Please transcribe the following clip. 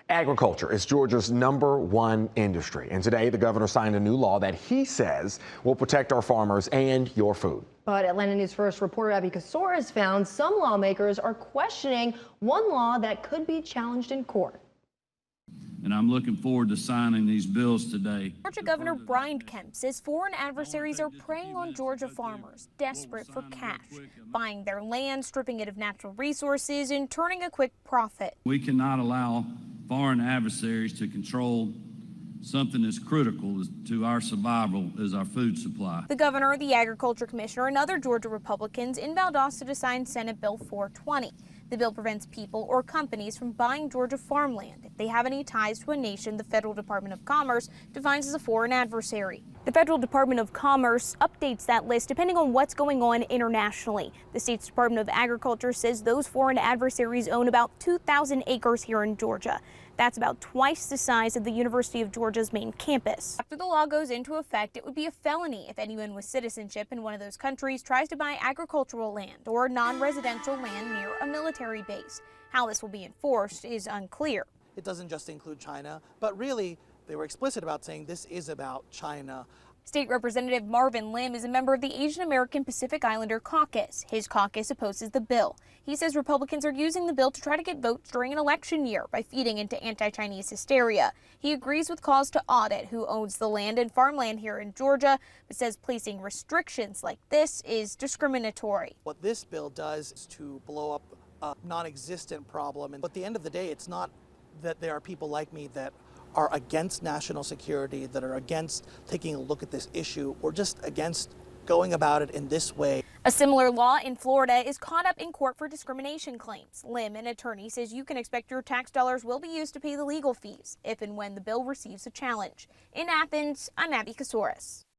Agriculture is Georgia's #1 industry, and today the governor signed a new law that he says will protect our farmers and your food. But Atlanta News First reporter Abby Casores found some lawmakers are questioning one law that could be challenged in court. And I'm looking forward to signing these bills today. Georgia Governor Kemp says foreign adversaries are preying on Georgia farmers, desperate for cash, buying their land, stripping it of natural resources, and turning a quick profit. We cannot allow foreign adversaries to control something as critical to our survival as our food supply. The governor, the agriculture commissioner, and other Georgia Republicans in Valdosta to sign Senate Bill 420. The bill prevents people or companies from buying Georgia farmland if they have any ties to a nation the Federal Department of Commerce defines as a foreign adversary. The Federal Department of Commerce updates that list depending on what's going on internationally. The state's Department of Agriculture says those foreign adversaries own about 2,000 acres here in Georgia. That's about twice the size of the University of Georgia's main campus. After the law goes into effect, it would be a felony if anyone with citizenship in one of those countries tries to buy agricultural land or non-residential land near a military base. How this will be enforced is unclear. It doesn't just include China, but really they were explicit about saying this is about China. State Representative Marvin Lim is a member of the Asian American Pacific Islander Caucus. His caucus opposes the bill. He says Republicans are using the bill to try to get votes during an election year by feeding into anti-Chinese hysteria. He agrees with calls to audit who owns the land and farmland here in Georgia, but says placing restrictions like this is discriminatory. What this bill does is to blow up a non-existent problem. And at the end of the day, it's not that there are people like me that are against national security, that are against taking a look at this issue, or just against going about it in this way. A similar law in Florida is caught up in court for discrimination claims. Lim, an attorney, says you can expect your tax dollars will be used to pay the legal fees if and when the bill receives a challenge. In Athens, I'm Abby Casores.